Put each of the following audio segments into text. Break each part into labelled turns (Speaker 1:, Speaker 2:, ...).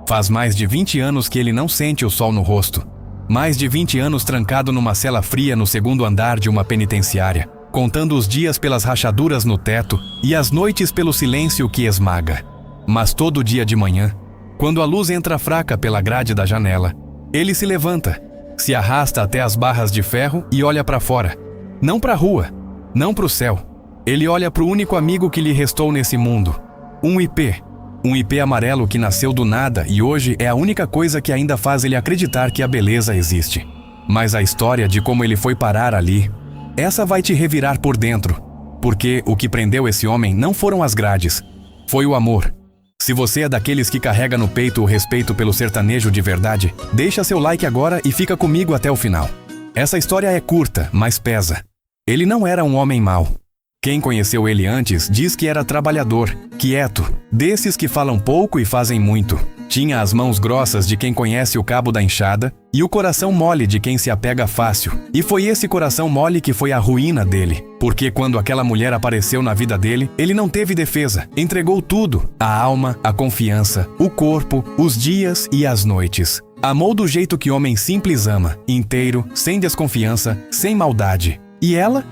Speaker 1: Faz mais de 20 anos que ele não sente o sol no rosto. Mais de 20 anos trancado numa cela fria no segundo andar de uma penitenciária, contando os dias pelas rachaduras no teto e as noites pelo silêncio que esmaga. Mas todo dia de manhã, quando a luz entra fraca pela grade da janela, ele se levanta, se arrasta até as barras de ferro e olha para fora. Não para a rua, não para o céu. Ele olha para o único amigo que lhe restou nesse mundo. Um ipê. Um ipê amarelo que nasceu do nada e hoje é a única coisa que ainda faz ele acreditar que a beleza existe. Mas a história de como ele foi parar ali, essa vai te revirar por dentro. Porque o que prendeu esse homem não foram as grades, foi o amor. Se você é daqueles que carrega no peito o respeito pelo sertanejo de verdade, deixa seu like agora e fica comigo até o final. Essa história é curta, mas pesa. Ele não era um homem mau. Quem conheceu ele antes diz que era trabalhador, quieto, desses que falam pouco e fazem muito. Tinha as mãos grossas de quem conhece o cabo da enxada e o coração mole de quem se apega fácil. E foi esse coração mole que foi a ruína dele. Porque quando aquela mulher apareceu na vida dele, ele não teve defesa. Entregou tudo: a alma, a confiança, o corpo, os dias e as noites. Amou do jeito que homem simples ama, inteiro, sem desconfiança, sem maldade. E ela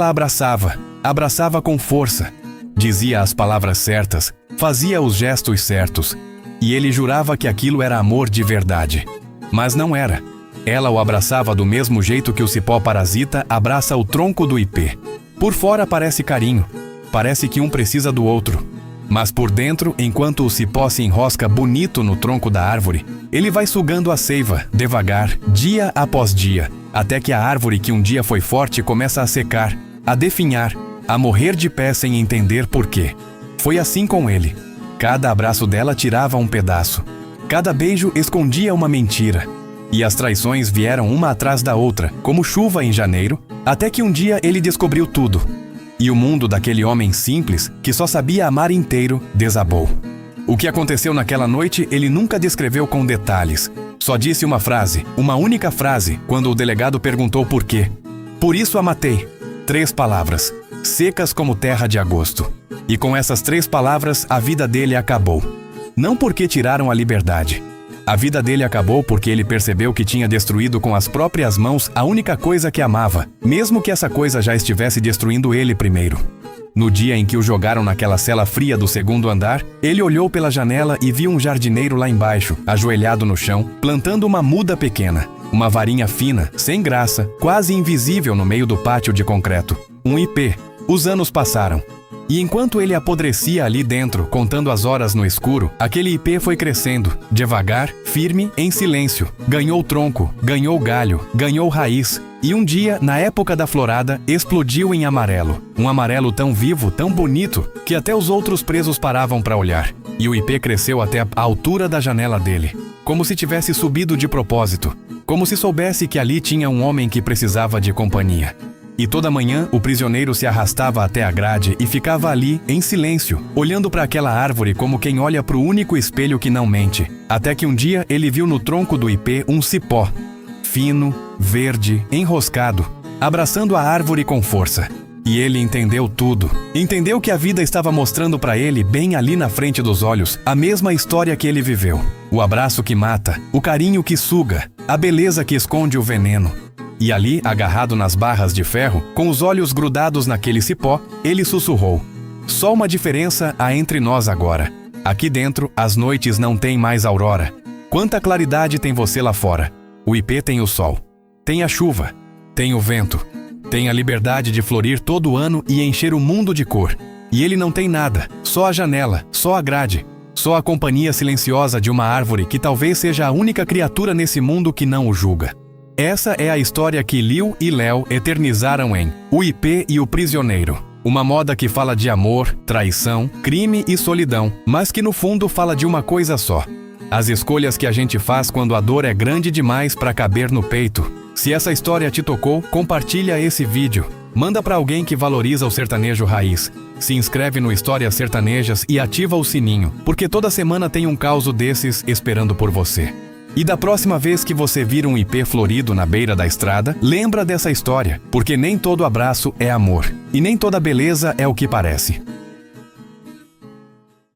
Speaker 1: abraçava com força. Dizia as palavras certas, fazia os gestos certos. E ele jurava que aquilo era amor de verdade. Mas não era. Ela o abraçava do mesmo jeito que o cipó parasita abraça o tronco do ipê. Por fora parece carinho, parece que um precisa do outro. Mas por dentro, enquanto o cipó se enrosca bonito no tronco da árvore, ele vai sugando a seiva, devagar, dia após dia, até que a árvore que um dia foi forte começa a secar, a definhar, a morrer de pé sem entender por quê. Foi assim com ele. Cada abraço dela tirava um pedaço. Cada beijo escondia uma mentira. E as traições vieram uma atrás da outra, como chuva em janeiro, até que um dia ele descobriu tudo. E o mundo daquele homem simples, que só sabia amar inteiro, desabou. O que aconteceu naquela noite ele nunca descreveu com detalhes. Só disse uma frase, uma única frase, quando o delegado perguntou por quê. Por isso a matei. 3 palavras, secas como terra de agosto. E com essas 3 palavras, a vida dele acabou. Não porque tiraram a liberdade. A vida dele acabou porque ele percebeu que tinha destruído com as próprias mãos a única coisa que amava, mesmo que essa coisa já estivesse destruindo ele primeiro. No dia em que o jogaram naquela cela fria do segundo andar, ele olhou pela janela e viu um jardineiro lá embaixo, ajoelhado no chão, plantando uma muda pequena. Uma varinha fina, sem graça, quase invisível no meio do pátio de concreto. Um ipê. Os anos passaram. E enquanto ele apodrecia ali dentro, contando as horas no escuro, aquele ipê foi crescendo, devagar, firme, em silêncio. Ganhou tronco, ganhou galho, ganhou raiz. E um dia, na época da florada, explodiu em amarelo. Um amarelo tão vivo, tão bonito, que até os outros presos paravam para olhar. E o ipê cresceu até a altura da janela dele, como se tivesse subido de propósito, como se soubesse que ali tinha um homem que precisava de companhia. E toda manhã, o prisioneiro se arrastava até a grade e ficava ali, em silêncio, olhando para aquela árvore como quem olha para o único espelho que não mente. Até que um dia ele viu no tronco do ipê um cipó, fino, verde, enroscado, abraçando a árvore com força. E ele entendeu tudo. Entendeu que a vida estava mostrando para ele, bem ali na frente dos olhos, a mesma história que ele viveu. O abraço que mata, o carinho que suga, a beleza que esconde o veneno. E ali, agarrado nas barras de ferro, com os olhos grudados naquele cipó, ele sussurrou: só uma diferença há entre nós agora. Aqui dentro, as noites não têm mais aurora. Quanta claridade tem você lá fora. O ipê tem o sol, tem a chuva, tem o vento, tem a liberdade de florir todo ano e encher o mundo de cor. E ele não tem nada, só a janela, só a grade, só a companhia silenciosa de uma árvore que talvez seja a única criatura nesse mundo que não o julga. Essa é a história que Liu e Léo eternizaram em O Ipê e o Prisioneiro. Uma moda que fala de amor, traição, crime e solidão, mas que no fundo fala de uma coisa só: as escolhas que a gente faz quando a dor é grande demais para caber no peito. Se essa história te tocou, compartilha esse vídeo. Manda para alguém que valoriza o sertanejo raiz. Se inscreve no Histórias Sertanejas e ativa o sininho, porque toda semana tem um causo desses esperando por você. E da próxima vez que você vir um ipê florido na beira da estrada, lembra dessa história, porque nem todo abraço é amor, e nem toda beleza é o que parece.